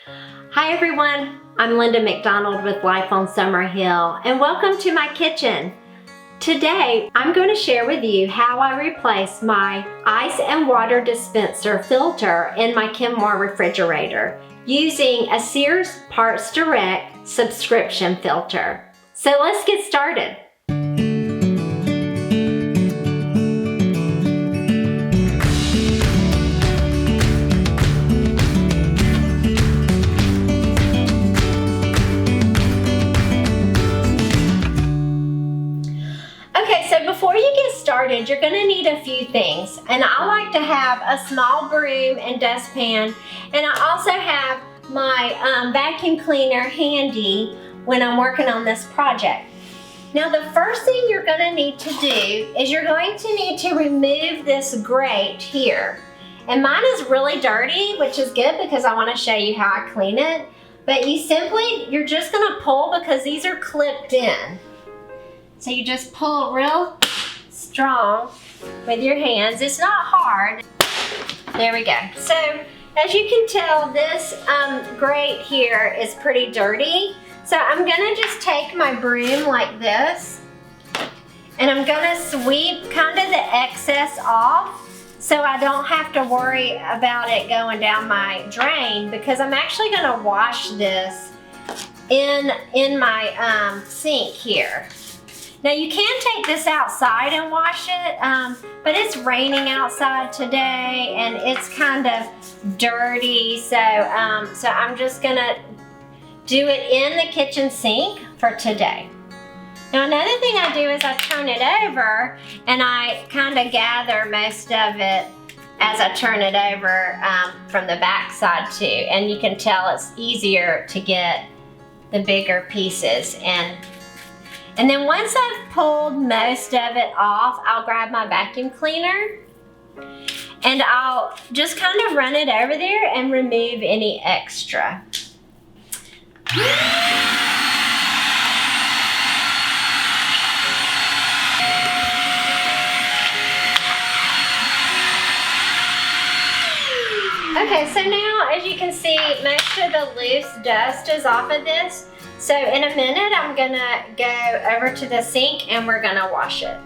Hi everyone, I'm Linda McDonald with Life on Summerhill, and welcome to my kitchen. Today, I'm going to share with you how I replace my ice and water dispenser filter in my Kenmore refrigerator using a Sears PartsDirect subscription filter. So let's get started. Before you get started, you're going to need a few things, and I like to have a small broom and dustpan, and I also have my vacuum cleaner handy when I'm working on this project. Now the first thing you're going to need to do is you're going to need to remove this grate here, and mine is really dirty, which is good because I want to show you how I clean it. But you're just going to pull because these are clipped in. So you just pull real strong with your hands. It's not hard. There we go. So as you can tell, this grate here is pretty dirty. So I'm gonna just take my broom like this, and I'm gonna sweep kind of the excess off so I don't have to worry about it going down my drain, because I'm actually gonna wash this in my sink here. Now you can take this outside and wash it, but it's raining outside today and it's kind of dirty, so I'm just gonna do it in the kitchen sink for today. Now another thing I do is I turn it over and I kind of gather most of it as I turn it over from the back side too, and you can tell it's easier to get the bigger pieces. And then once I've pulled most of it off, I'll grab my vacuum cleaner and I'll just kind of run it over there and remove any extra. Okay, so now as you can see, most of the loose dust is off of this. So in a minute, I'm gonna go over to the sink and we're gonna wash it.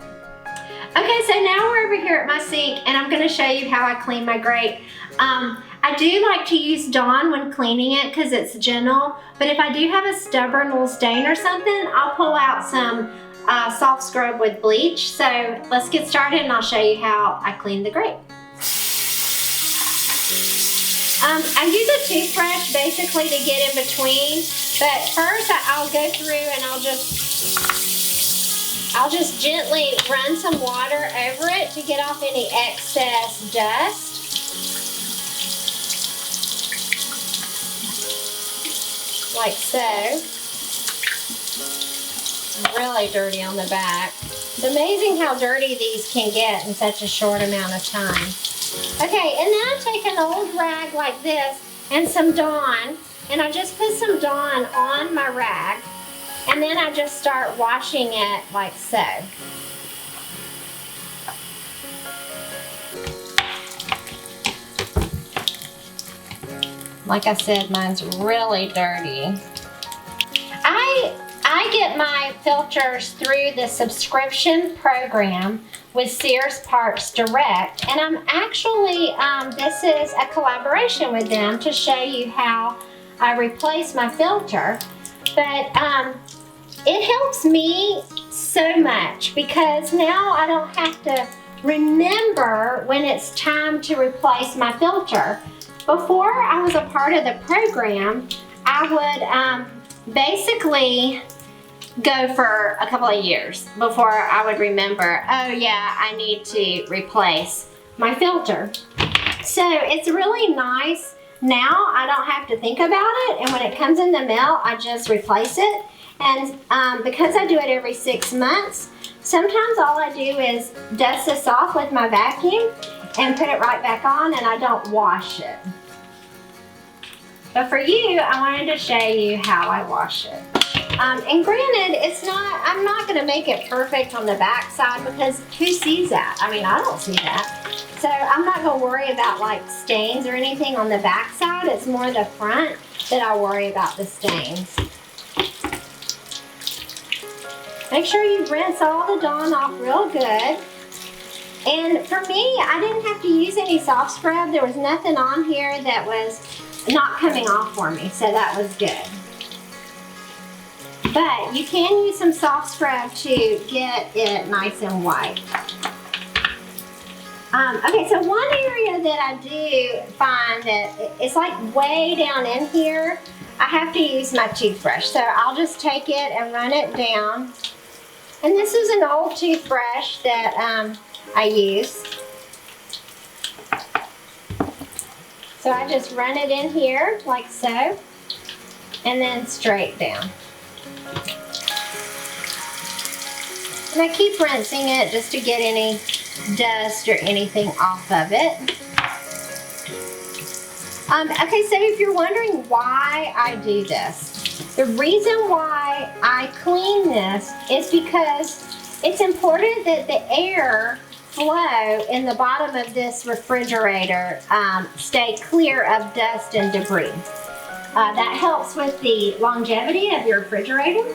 Okay, so now we're over here at my sink and I'm gonna show you how I clean my grate. I do like to use Dawn when cleaning it because it's gentle, but if I do have a stubborn little stain or something, I'll pull out some soft scrub with bleach. So let's get started and I'll show you how I clean the grate. I use a toothbrush basically to get in between, but first I'll go through and I'll just gently run some water over it to get off any excess dust. Like so. Really dirty on the back. It's amazing how dirty these can get in such a short amount of time. Okay, and then I take an old rag like this and some Dawn, and I just put some Dawn on my rag, and then I just start washing it like so. Like I said, mine's really dirty. I get my filters through the subscription program with Sears PartsDirect, and I'm actually, this is a collaboration with them to show you how I replace my filter. But it helps me so much because now I don't have to remember when it's time to replace my filter. Before I was a part of the program, I would basically go for a couple of years before I would remember, oh yeah, I need to replace my filter. So it's really nice now. I don't have to think about it, and when it comes in the mail, I just replace it. And because I do it every 6 months, sometimes all I do is dust this off with my vacuum and put it right back on, and I don't wash it. But for you, I wanted to show you how I wash it. And granted, I'm not gonna make it perfect on the back side because who sees that? I mean, I don't see that. So I'm not gonna worry about like stains or anything on the back side. It's more the front that I worry about the stains. Make sure you rinse all the Dawn off real good. And for me, I didn't have to use any soft scrub. There was nothing on here that was not coming off for me, so that was good. But you can use some soft scrub to get it nice and white. Okay, so one area that I do find that it's like way down in here, I have to use my toothbrush. So I'll just take it and run it down. And this is an old toothbrush that I use. So I just run it in here like so, and then straight down. And I keep rinsing it just to get any dust or anything off of it. Okay, so if you're wondering why I do this, the reason why I clean this is because it's important that the air flow in the bottom of this refrigerator stay clear of dust and debris. That helps with the longevity of your refrigerator.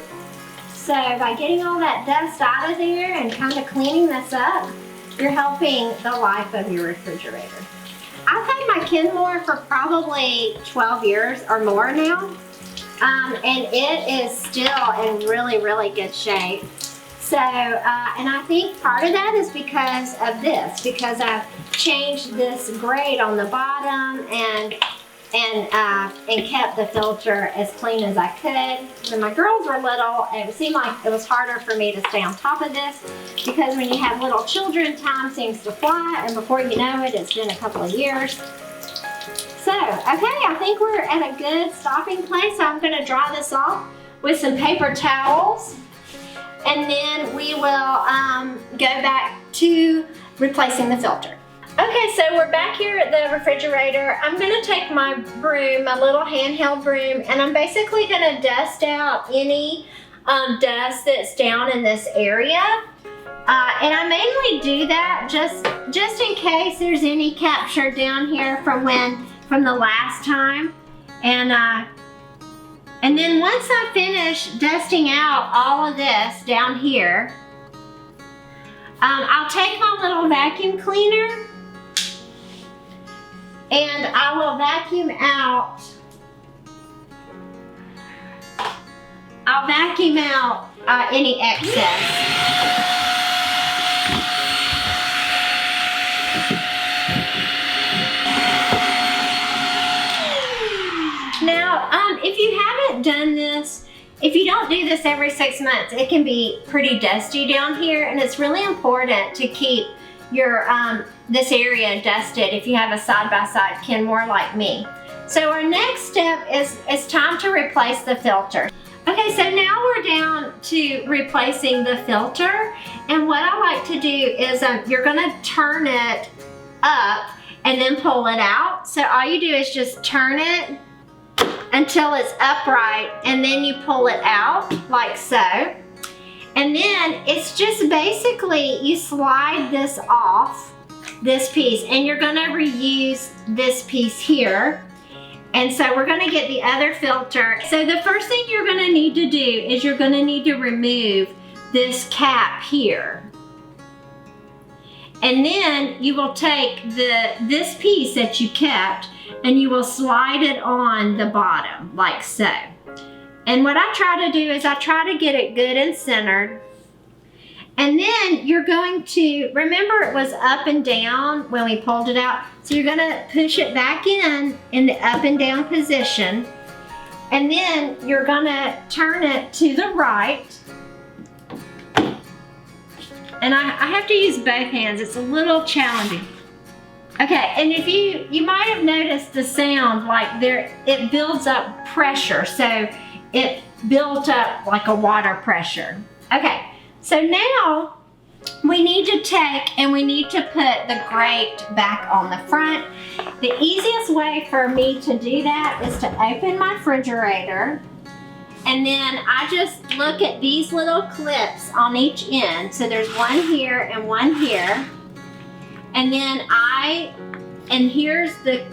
So by getting all that dust out of there and kind of cleaning this up, you're helping the life of your refrigerator. I've had my Kenmore for probably 12 years or more now, and it is still in really, really good shape. So, and I think part of that is because of this, because I've changed this grate on the bottom and kept the filter as clean as I could. When my girls were little, it seemed like it was harder for me to stay on top of this because when you have little children, time seems to fly, and before you know it, it's been a couple of years. So, okay, I think we're at a good stopping place. So I'm gonna dry this off with some paper towels, and then we will go back to replacing the filter. Okay, so we're back here at the refrigerator. I'm gonna take my broom, my little handheld broom, and I'm basically gonna dust out any dust that's down in this area. And I mainly do that just in case there's any capture down here from the last time. And then once I finish dusting out all of this down here, I'll take my little vacuum cleaner and I will vacuum out. I'll vacuum out any excess. Now, if you haven't done this, if you don't do this every 6 months, it can be pretty dusty down here, and it's really important to keep your this area dusted if you have a side-by-side Kenmore like me. So our next step is it's time to replace the filter. Okay, so now we're down to replacing the filter, and what I like to do is you're gonna turn it up and then pull it out. So all you do is just turn it until it's upright, and then you pull it out like so. And then it's just basically you slide this off, this piece, and you're gonna reuse this piece here. And so we're gonna get the other filter. So the first thing you're gonna need to do is you're gonna need to remove this cap here. And then you will take this piece that you kept and you will slide it on the bottom like so. And what I try to do is I try to get it good and centered. And then you're going to, remember it was up and down when we pulled it out. So you're gonna push it back in the up and down position. And then you're gonna turn it to the right. And I have to use both hands, it's a little challenging. Okay, and if you might have noticed the sound like it builds up pressure. So it built up like a water pressure. Okay, so now we need to take and we need to put the grate back on the front. The easiest way for me to do that is to open my refrigerator And then I just look at these little clips on each end. So there's one here and one here. And then here's the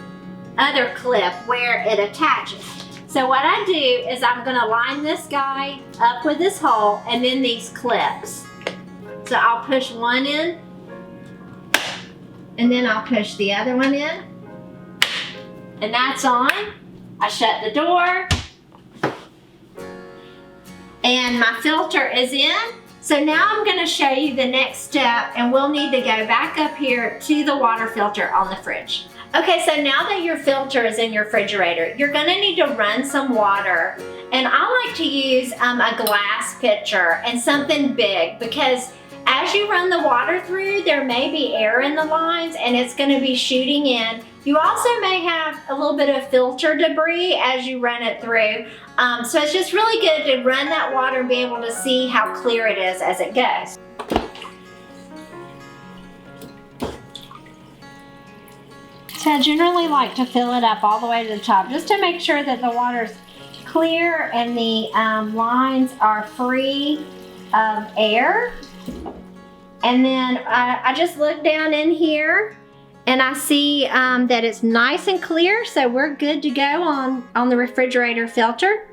other clip where it attaches. So what I do is I'm gonna line this guy up with this hole and then these clips. So I'll push one in and then I'll push the other one in. And that's on. I shut the door. And my filter is in. So now I'm gonna show you the next step, and we'll need to go back up here to the water filter on the fridge. Okay, so now that your filter is in your refrigerator, you're gonna need to run some water. And I like to use a glass pitcher and something big, because as you run the water through, there may be air in the lines and it's gonna be shooting in. You also may have a little bit of filter debris as you run it through. So it's just really good to run that water and be able to see how clear it is as it goes. So I generally like to fill it up all the way to the top just to make sure that the water's clear and the lines are free of air. And then I just look down in here and I see that it's nice and clear, so we're good to go on the refrigerator filter.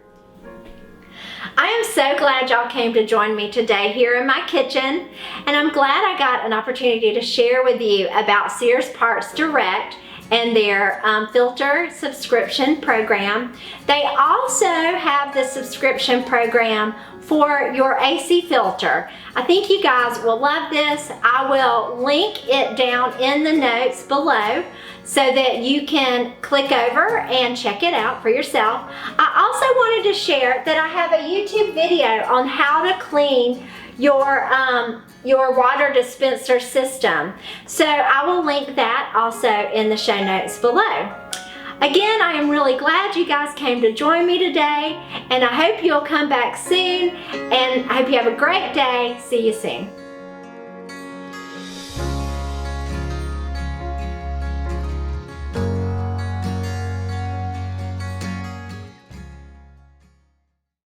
I am so glad y'all came to join me today here in my kitchen, and I'm glad I got an opportunity to share with you about Sears PartsDirect and their filter subscription program. They also have the subscription program for your AC filter. I think you guys will love this. I will link it down in the notes below so that you can click over and check it out for yourself. I also wanted to share that I have a YouTube video on how to clean your water dispenser system. So I will link that also in the show notes below. Again, I am really glad you guys came to join me today, and I hope you'll come back soon, and I hope you have a great day. See you soon.